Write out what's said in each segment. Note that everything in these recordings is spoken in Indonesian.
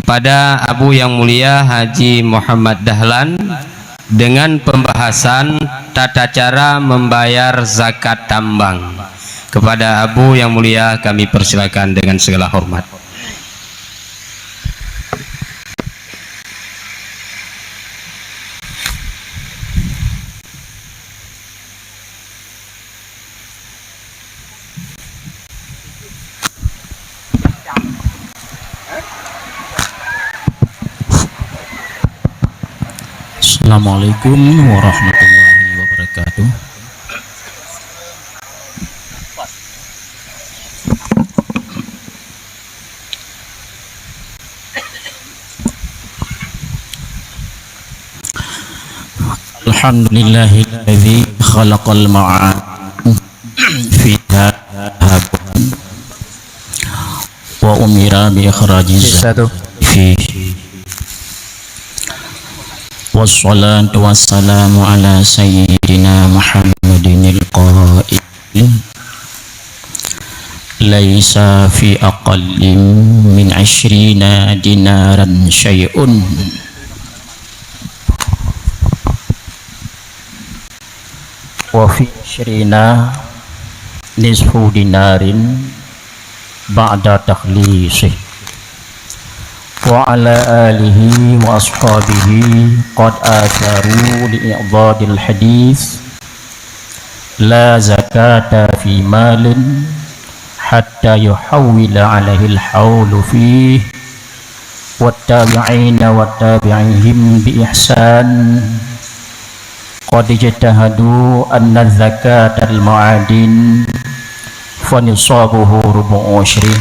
kepada Abu yang mulia Haji Muhammad Dahlan dengan pembahasan tata cara membayar zakat tambang. Kepada Abu yang mulia kami persilakan dengan segala hormat. Assalamualaikum warahmatullahi wabarakatuh. Alhamdulillahilladzi khalaqal ma'ad fiha habun wa umira bi ikhrajiz fihi. Wassalatu wassalamu ala sayyidina Muhammadinil qail laisa fi aqallin min 20 dinaran syai'un wa fi 20 nisfu dinarin ba'da takhlisih. Wa ala alihi wa ashabihi qad atharu li'idadil hadith la zakata fi malin hatta yuhawwila alaihi al-hawlu fihi wattabi'ina wattabi'ihim bi ihsan qad ijtahadu anna zakata al-mu'adin fa nisabuhu rubu'u ushri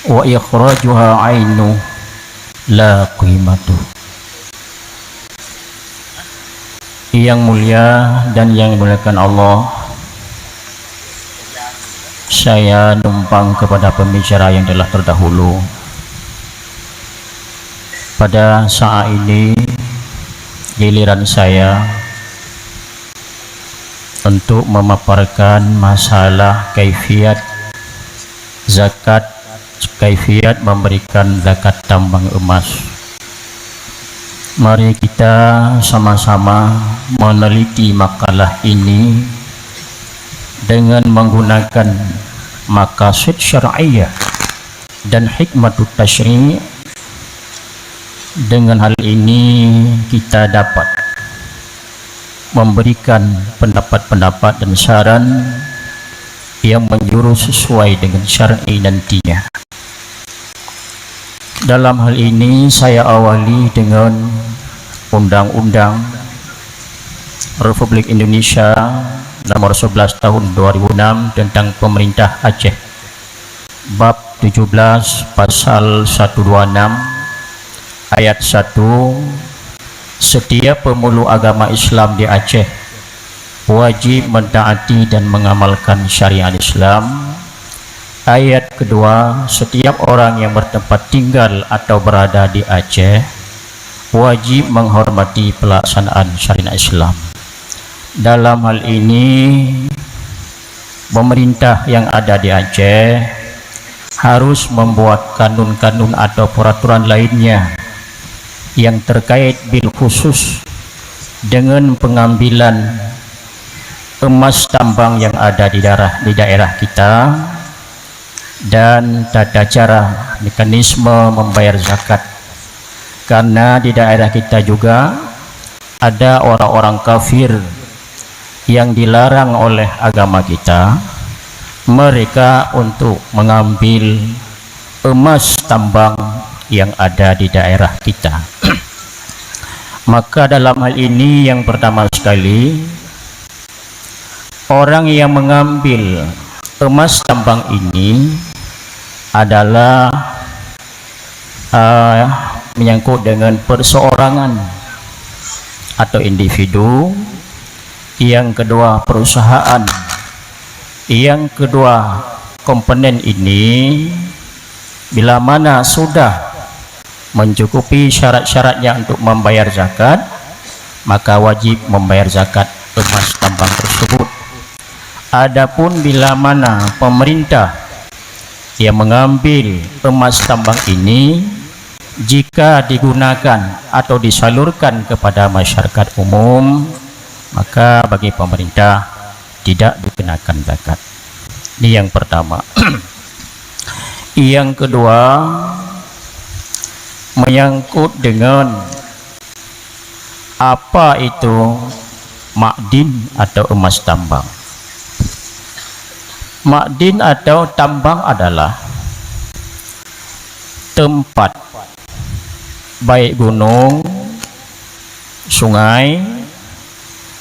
wa ikhrajuha ainu la qimatu. Yang mulia dan yang dimuliakan Allah, saya numpang kepada pembicara yang telah terdahulu. Pada saat ini giliran saya untuk memaparkan masalah kaifiat zakat, kaifiat memberikan zakat tambang emas. Mari kita sama-sama meneliti makalah ini dengan menggunakan maqasid syar'iyyah dan hikmatut tasyri'. Dengan hal ini kita dapat memberikan pendapat-pendapat dan saran yang menjurus sesuai dengan syar'i nantinya. Dalam hal ini saya awali dengan Undang-Undang Republik Indonesia nomor 11 tahun 2006 tentang Pemerintah Aceh, bab 17 pasal 126 ayat 1. Setiap pemeluk agama Islam di Aceh wajib mentaati dan mengamalkan syariat Islam. Ayat kedua, setiap orang yang bertempat tinggal atau berada di Aceh wajib menghormati pelaksanaan syariat Islam. Dalam hal ini, pemerintah yang ada di Aceh harus membuat kanun-kanun atau peraturan lainnya yang terkait bil khusus dengan pengambilan emas tambang yang ada di daerah kita, dan tata cara mekanisme membayar zakat. Karena di daerah kita juga ada orang-orang kafir yang dilarang oleh agama kita, mereka untuk mengambil emas tambang yang ada di daerah kita. Maka dalam hal ini yang pertama sekali, orang yang mengambil emas tambang ini adalah menyangkut dengan perseorangan atau individu. Yang kedua perusahaan. Yang kedua komponen ini bila mana sudah mencukupi syarat-syaratnya untuk membayar zakat, maka wajib membayar zakat emas tambang tersebut. Adapun bila mana pemerintah yang mengambil emas tambang ini jika digunakan atau disalurkan kepada masyarakat umum, maka bagi pemerintah tidak dikenakan zakat. Ini yang pertama. Yang kedua, menyangkut dengan apa itu makdin atau emas tambang. Makdin atau tambang adalah tempat baik gunung, sungai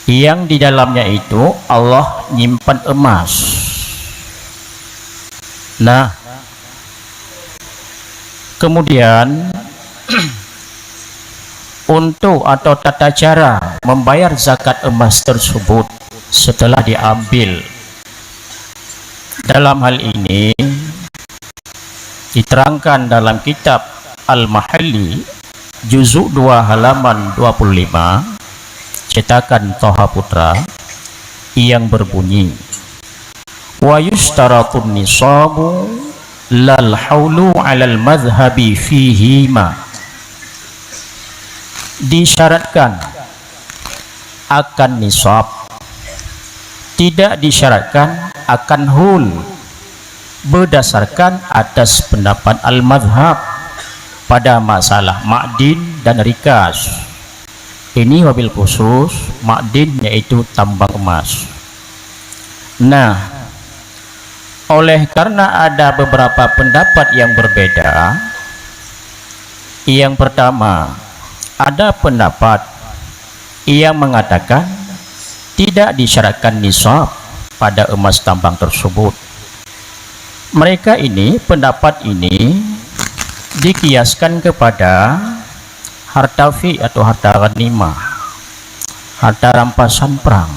yang di dalamnya itu Allah nyimpan emas. Nah, kemudian untuk atau tata cara membayar zakat emas tersebut setelah diambil, dalam hal ini diterangkan dalam kitab Al-Mahalli juzuk 2 halaman 25 cetakan Toha Putra yang berbunyi, wa yushtaratun nisabu lal haulu alal madhhabi fihima. Disyaratkan akan nisab, tidak disyaratkan akan hul, berdasarkan atas pendapat al-madhhab pada masalah makdin dan rikas. Ini wabil khusus makdin, yaitu tambang emas. Nah, oleh karena ada beberapa pendapat yang berbeda, yang pertama, ada pendapat yang mengatakan tidak disyaratkan nisab pada emas tambang tersebut. Mereka ini, pendapat ini dikiaskan kepada harta fi atau harta ghanimah, harta rampasan perang.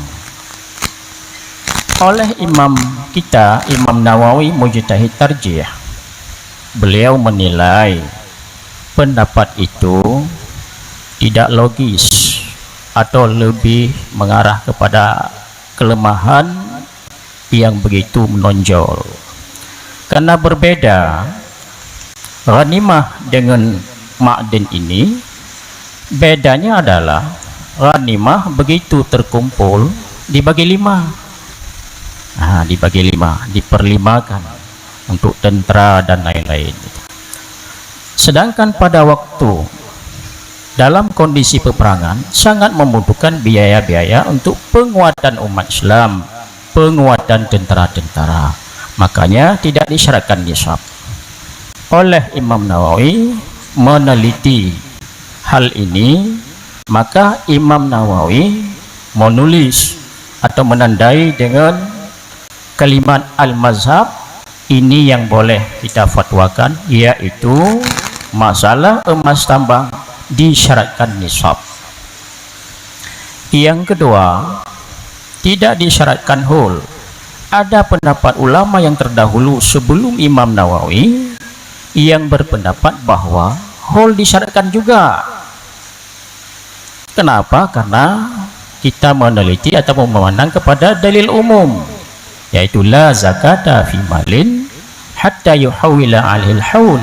Oleh imam kita, Imam Nawawi Mujtahid Tarjih, beliau menilai pendapat itu tidak logis atau lebih mengarah kepada kelemahan yang begitu menonjol, karena berbeda ghanimah dengan makdin ini. Bedanya adalah ghanimah begitu terkumpul dibagi 5. Nah, dibagi 5, diperlimakan untuk tentara dan lain-lain. Sedangkan pada waktu dalam kondisi peperangan sangat membutuhkan biaya-biaya untuk penguatan umat Islam, penguatan tentara-tentara. Makanya tidak disyaratkan nisab. Oleh Imam Nawawi meneliti hal ini, maka Imam Nawawi menulis atau menandai dengan kalimat al-mazhab ini yang boleh kita fatwakan, yaitu masalah emas tambang disyaratkan nisab. Yang kedua, tidak disyaratkan hul. Ada pendapat ulama yang terdahulu sebelum Imam Nawawi yang berpendapat bahwa hul disyaratkan juga. Kenapa? Karena kita meneliti atau memandang kepada dalil umum, yaitu la zakata fi malin hatta yuhawila alil haul.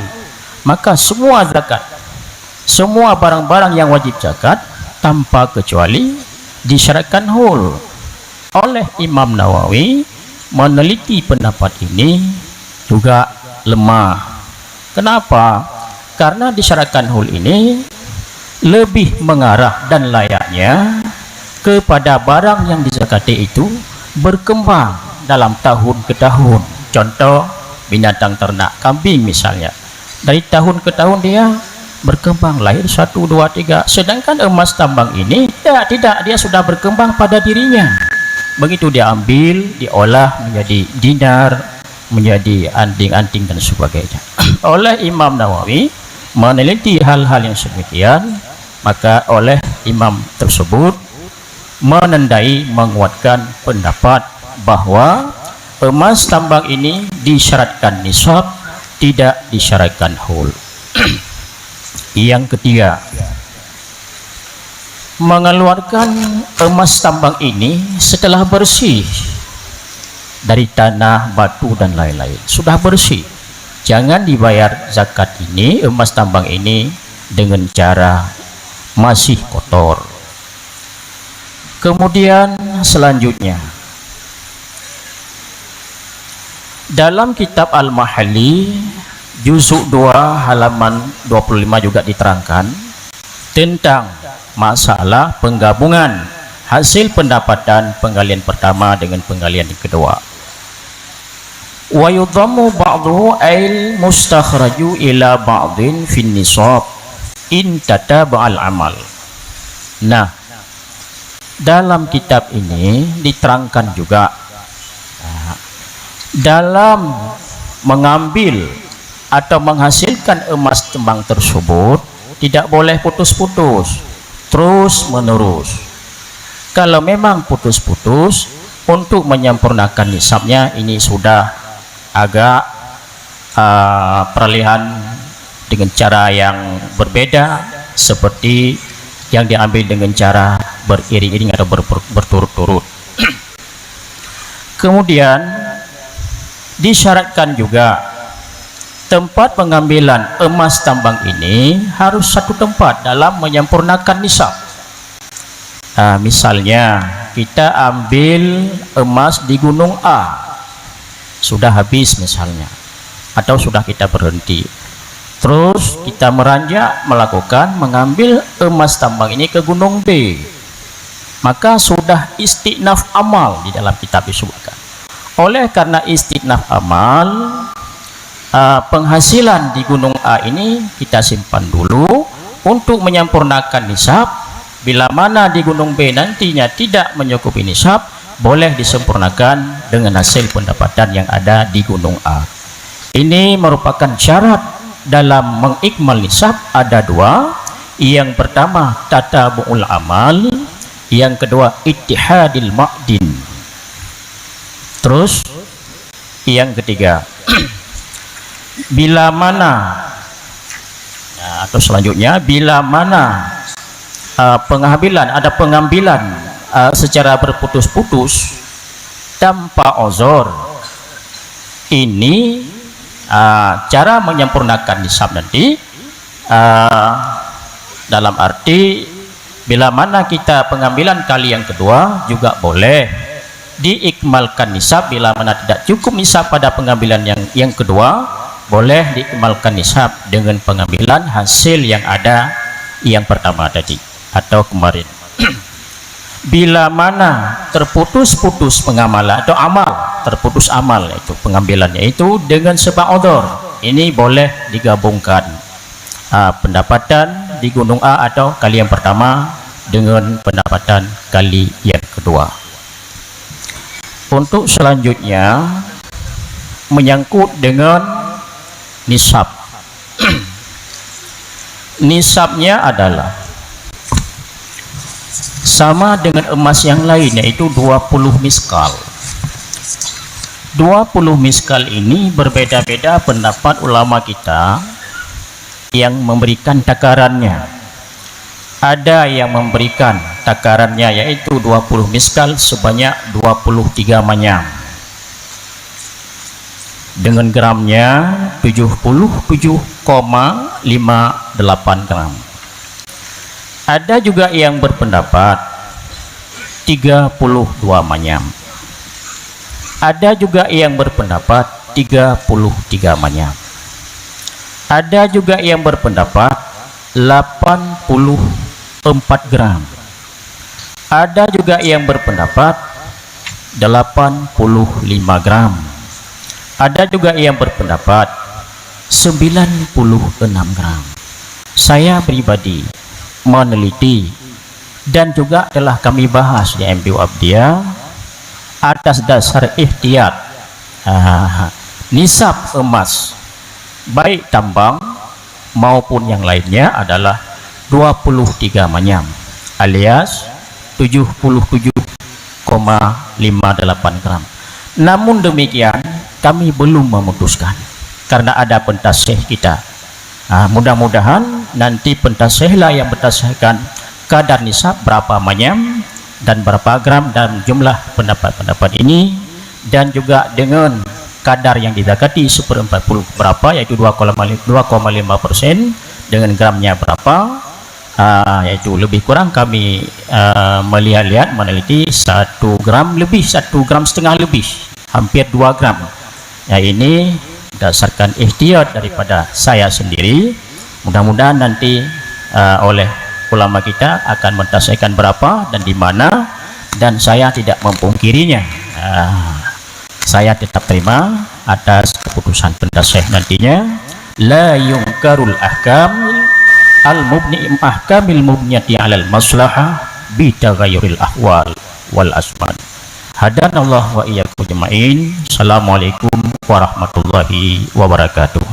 Maka semua zakat, semua barang-barang yang wajib zakat tanpa kecuali disyaratkan hul. Oleh Imam Nawawi meneliti pendapat ini juga lemah. Kenapa? Karena disyaratkan hul ini lebih mengarah dan layaknya kepada barang yang dizakati itu berkembang dalam tahun ke tahun. Contoh binatang ternak, kambing misalnya, dari tahun ke tahun dia berkembang, lahir 1, 2, 3. Sedangkan emas tambang ini tidak, dia sudah berkembang pada dirinya. Begitu dia ambil, diolah menjadi dinar, menjadi anting-anting dan sebagainya. Oleh Imam Nawawi meneliti hal-hal yang sedemikian, maka oleh imam tersebut menandai, menguatkan pendapat bahwa emas tambang ini disyaratkan nisab, tidak disyaratkan hul. Yang ketiga, mengeluarkan emas tambang ini setelah bersih dari tanah, batu dan lain-lain, sudah bersih. Jangan dibayar zakat ini, emas tambang ini dengan cara masih kotor. Kemudian selanjutnya dalam kitab Al-Mahalli juzuk 2 halaman 25 juga diterangkan tentang masalah penggabungan hasil pendapatan penggalian pertama dengan penggalian yang kedua. Wa yudhammu ba'dhuhu ail mustakhraju ila ba'dhin fin nisab in tataba'al amal. Nah, dalam kitab ini diterangkan juga dalam mengambil atau menghasilkan emas tembang tersebut tidak boleh putus-putus, terus menerus. Kalau memang putus-putus, untuk menyempurnakan nisabnya ini sudah agak peralihan dengan cara yang berbeda, seperti yang diambil dengan cara beriring-iring atau berturut-turut. Kemudian disyaratkan juga tempat pengambilan emas tambang ini harus satu tempat dalam menyempurnakan nisab. Misalnya kita ambil emas di Gunung A, sudah habis misalnya, atau sudah kita berhenti, terus kita meranjak mengambil emas tambang ini ke Gunung B, maka sudah istiqnaf amal di dalam kitab disebutkan. Oleh karena istiqnaf amal, penghasilan di Gunung A ini kita simpan dulu untuk menyempurnakan nisab. Bila mana di Gunung B nantinya tidak mencukupi nisab, boleh disempurnakan dengan hasil pendapatan yang ada di Gunung A. Ini merupakan syarat dalam mengikmal nisab, ada dua. Yang pertama tatabu'ul amal, yang kedua ittihadil ma'din. Terus yang ketiga bila mana atau selanjutnya bila mana pengambilan secara berputus-putus tanpa uzur, ini cara menyempurnakan nisab nanti dalam arti bila mana kita pengambilan kali yang kedua juga boleh diikmalkan nisab. Bila mana tidak cukup nisab pada pengambilan yang kedua, boleh diikmalkan nisab dengan pengambilan hasil yang ada yang pertama tadi atau kemarin. Bila mana terputus-putus pengamalan atau amal, terputus amal, itu pengambilannya itu dengan sebab uzur, ini boleh digabungkan pendapatan di Gunung A atau kali yang pertama dengan pendapatan kali yang kedua. Untuk selanjutnya menyangkut dengan nisab. Nisabnya adalah sama dengan emas yang lain, yaitu 20 miskal. 20 miskal ini berbeda-beda pendapat ulama kita yang memberikan takarannya. Ada yang memberikan takarannya yaitu 20 miskal sebanyak 23 manyam, dengan gramnya 77,58 gram. Ada juga yang berpendapat 32 manyam. Ada juga yang berpendapat 33 manyam. Ada juga yang berpendapat 84 gram. Ada juga yang berpendapat 85 gram. Ada juga yang berpendapat 96 gram. Saya pribadi meneliti dan juga telah kami bahas di MBU Abdiyah atas dasar ihtiyat nisab emas baik tambang maupun yang lainnya adalah 23 manyam alias 77,58 gram. Namun demikian kami belum memutuskan karena ada pentasih kita. Mudah-mudahan nanti pentasihlah yang mentasihkan kadar nisab berapa manyam dan berapa gram dan jumlah pendapat-pendapat ini, dan juga dengan kadar yang didekati 1/40 berapa, yaitu 2,5%, dengan gramnya berapa, yaitu lebih kurang kami melihat-lihat meneliti 1 gram lebih, 1 gram setengah lebih, hampir 2 gram. Ya, ini berdasarkan ikhtiar daripada saya sendiri. Mudah-mudahan nanti oleh ulama kita akan mentasaikan berapa dan di mana, dan saya tidak mempungkirinya. Saya tetap terima atas keputusan pentasih nantinya. La yungkarul ahkamil ahkamil mubniyati alal maslahah bitaghayyuril ahwal wal asman. Hadanallah wa iyyakum ajmain. Assalamualaikum warahmatullahi wabarakatuh.